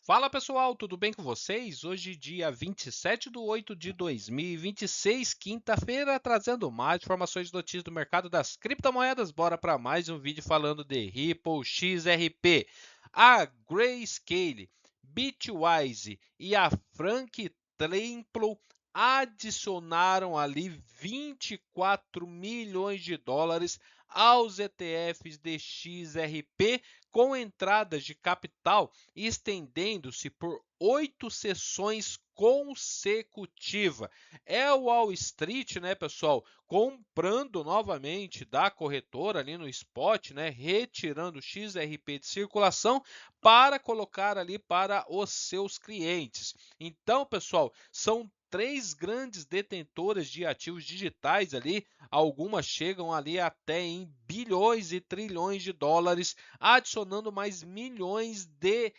Fala pessoal, tudo bem com vocês? Hoje, dia 27/8/2026, quinta-feira, trazendo mais informações e notícias do mercado das criptomoedas. Bora para mais um vídeo falando de Ripple, XRP, a Grayscale, Bitwise e a Frank Temple adicionaram ali 24 milhões de dólares aos ETFs de XRP com entradas de capital estendendo-se por 8 sessões consecutivas. É o Wall Street, né, pessoal, comprando novamente da corretora ali no spot, né, retirando o XRP de circulação para colocar ali para os seus clientes. Então, pessoal, são três grandes detentoras de ativos digitais ali, algumas chegam ali até em bilhões e trilhões de dólares, adicionando mais milhões de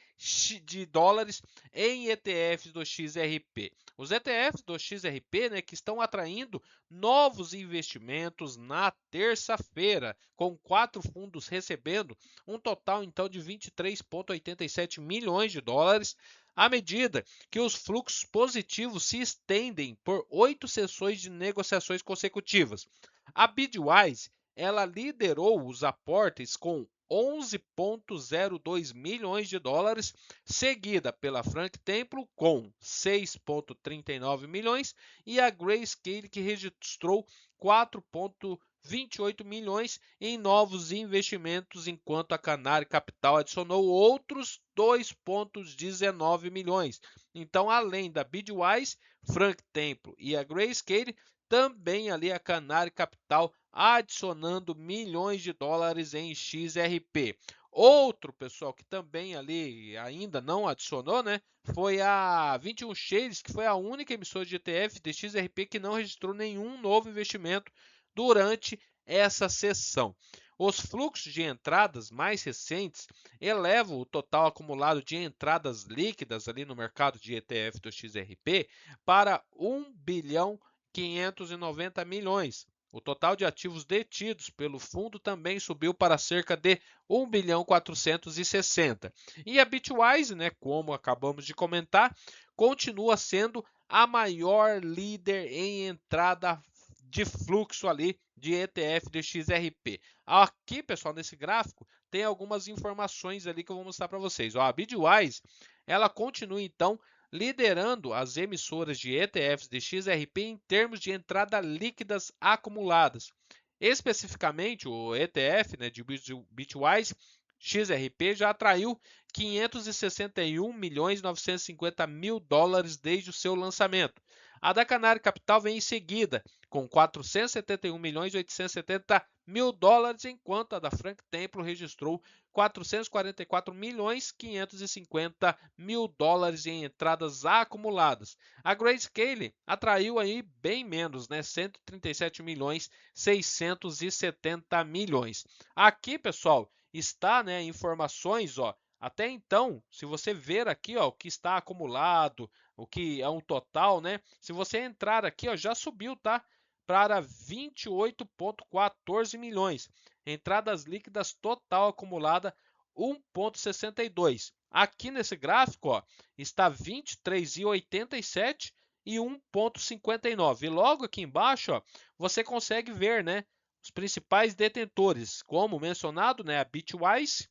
dólares em ETFs do XRP. Os ETFs do XRP, né, que estão atraindo novos investimentos na terça-feira, com 4 fundos recebendo um total então de 23,87 milhões de dólares, à medida que os fluxos positivos se estendem por 8 sessões de negociações consecutivas. A Bitwise ela liderou os aportes com 11,02 milhões de dólares, seguida pela Frank Temple com 6,39 milhões e a Grayscale que registrou 4,28 milhões em novos investimentos, enquanto a Canary Capital adicionou outros 2,19 milhões. Então, além da Bitwise, Frank Temple e a Grayscale, também ali a Canary Capital adicionando milhões de dólares em XRP. Outro, pessoal, que também ali ainda não adicionou, né, foi a 21 Shares, que foi a única emissora de ETF de XRP que não registrou nenhum novo investimento durante essa sessão. Os fluxos de entradas mais recentes elevam o total acumulado de entradas líquidas ali no mercado de ETF do XRP para 1 bilhão 590 milhões. O total de ativos detidos pelo fundo também subiu para cerca de 1 bilhão 460. E a Bitwise, né, como acabamos de comentar, continua sendo a maior líder em entrada de fluxo ali de ETF de XRP. Aqui, pessoal, nesse gráfico tem algumas informações ali que eu vou mostrar para vocês. A Bitwise, ela continua então liderando as emissoras de ETFs de XRP em termos de entrada líquidas acumuladas. Especificamente, o ETF, né, de Bitwise XRP já atraiu 561 milhões 950 mil dólares desde o seu lançamento. A da Canary Capital vem em seguida, com 471 milhões 870 mil dólares, enquanto a da Frank Temple registrou 444 milhões 550 mil dólares em entradas acumuladas. A Grayscale atraiu aí bem menos, né? 137 milhões 670 milhões. Aqui, pessoal, está, né, informações, ó. Até então, se você ver aqui, ó, o que está acumulado, o que é um total, né? Se você entrar aqui, ó, já subiu, tá? Para 28,14 milhões. Entradas líquidas total acumulada 1,62. Aqui nesse gráfico, ó, está 23,87 e 1,59. E logo aqui embaixo, ó, você consegue ver, né, os principais detentores, como mencionado, né, a Bitwise,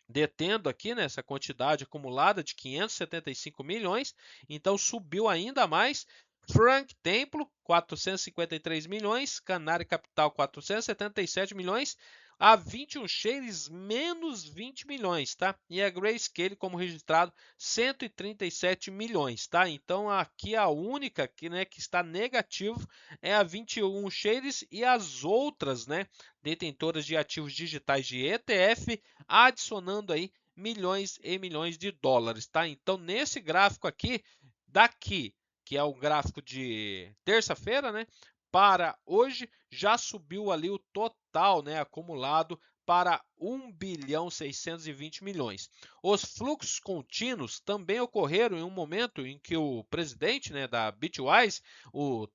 detendo aqui nessa quantidade acumulada de 575 milhões, então subiu ainda mais. Frank Temple, 453 milhões, Canary Capital, 477 milhões, a 21 Shares, menos 20 milhões, tá? E a Grayscale, como registrado, 137 milhões, tá? Então, aqui a única que, né, que está negativo é a 21 Shares e as outras, né, detentoras de ativos digitais de ETF, adicionando aí milhões e milhões de dólares, tá? Então, nesse gráfico aqui, daqui, que é o gráfico de terça-feira, né, para hoje, já subiu ali o total, né, acumulado para 1 bilhão 620 milhões. Os fluxos contínuos também ocorreram em um momento em que o presidente, né, da Bitwise, o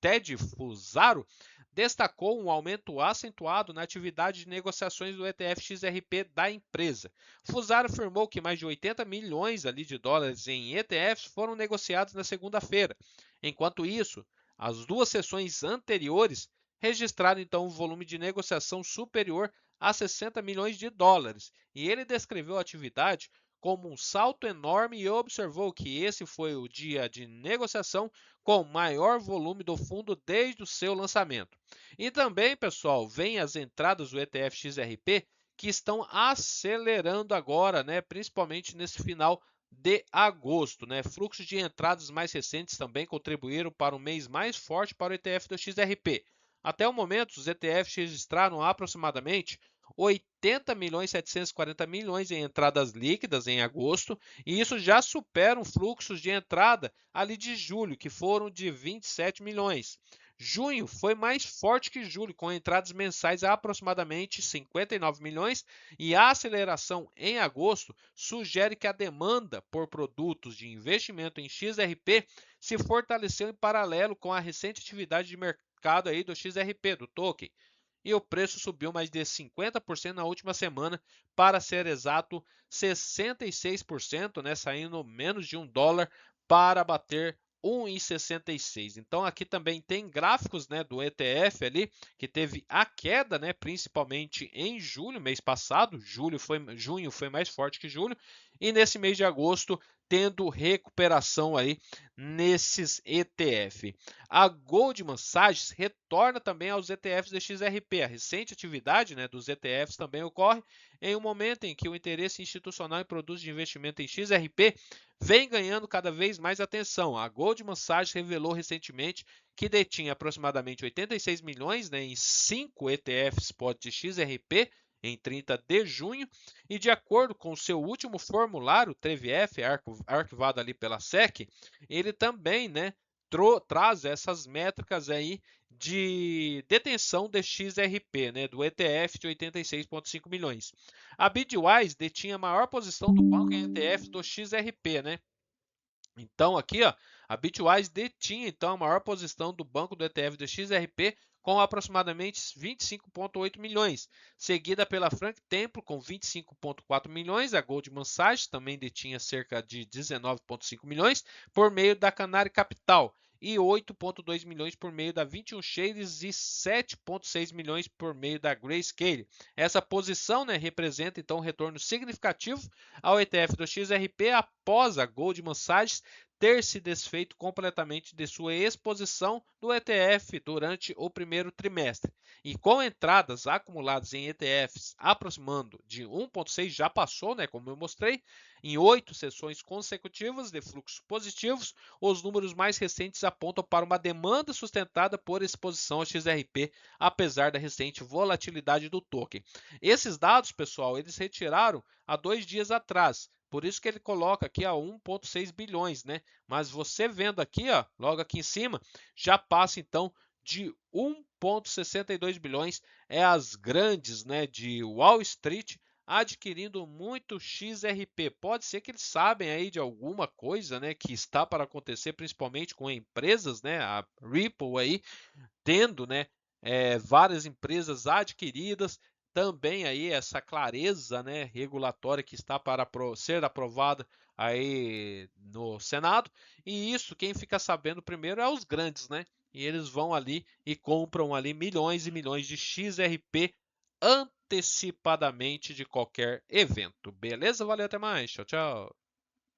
Ted Fusaro, destacou um aumento acentuado na atividade de negociações do ETF XRP da empresa. Fusaro afirmou que mais de 80 milhões ali de dólares em ETFs foram negociados na segunda-feira. Enquanto isso, as duas sessões anteriores registraram então um volume de negociação superior a 60 milhões de dólares, e ele descreveu a atividade como um salto enorme e observou que esse foi o dia de negociação com maior volume do fundo desde o seu lançamento. E também, pessoal, vem as entradas do ETF XRP que estão acelerando agora, né, principalmente nesse final de agosto, né? Fluxos de entradas mais recentes também contribuíram para um mês mais forte para o ETF do XRP. Até o momento, os ETFs registraram aproximadamente 80 milhões 740 milhões em entradas líquidas em agosto, e isso já supera os fluxos de entrada ali de julho, que foram de 27 milhões. Junho foi mais forte que julho, com entradas mensais a aproximadamente 59 milhões, e a aceleração em agosto sugere que a demanda por produtos de investimento em XRP se fortaleceu em paralelo com a recente atividade de mercado aí do XRP, do token. E o preço subiu mais de 50% na última semana, para ser exato, 66%, né, saindo menos de $1 para bater 1,66. Então aqui também tem gráficos, né, do ETF ali, que teve a queda, né, principalmente em julho, mês passado. Junho foi mais forte que julho, e nesse mês de agosto tendo recuperação aí nesses ETF. A Goldman Sachs retorna também aos ETFs de XRP. A recente atividade, né, dos ETFs também ocorre em um momento em que o interesse institucional em produtos de investimento em XRP vem ganhando cada vez mais atenção. A Goldman Sachs revelou recentemente que detinha aproximadamente 86 milhões, né, em 5 ETFs spot de XRP em 30 de junho, e de acordo com o seu último formulário, TREVF, arquivado ali pela SEC, ele também, né, traz essas métricas aí de detenção de XRP, né, do ETF de 86,5 milhões. A Bitwise detinha a maior posição do banco em ETF do XRP, né? Então aqui, ó, a Bitwise detinha então a maior posição do banco do ETF do XRP com aproximadamente 25,8 milhões, seguida pela Frank Templeton com 25,4 milhões, a Goldman Sachs também detinha cerca de 19,5 milhões por meio da Canary Capital e 8,2 milhões por meio da 21 Shares e 7,6 milhões por meio da Grayscale. Essa posição, né, representa então um retorno significativo ao ETF do XRP após a Goldman Sachs ter se desfeito completamente de sua exposição do ETF durante o primeiro trimestre. E com entradas acumuladas em ETFs aproximando de 1,6, já passou, né, como eu mostrei, em 8 sessões consecutivas de fluxos positivos, os números mais recentes apontam para uma demanda sustentada por exposição ao XRP, apesar da recente volatilidade do token. Esses dados, pessoal, eles retiraram há 2 dias atrás. Por isso que ele coloca aqui a 1,6 bilhões, né? Mas você vendo aqui, ó, logo aqui em cima, já passa então de 1,62 bilhões. É as grandes, né, de Wall Street adquirindo muito XRP. Pode ser que eles sabem aí de alguma coisa, né, que está para acontecer, principalmente com empresas, né, a Ripple aí tendo, né, várias empresas adquiridas. Também aí essa clareza, né, regulatória que está para ser aprovada aí no Senado, e isso quem fica sabendo primeiro é os grandes, né? E eles vão ali e compram ali milhões e milhões de XRP antecipadamente de qualquer evento. Beleza? Valeu, até mais. Tchau, tchau.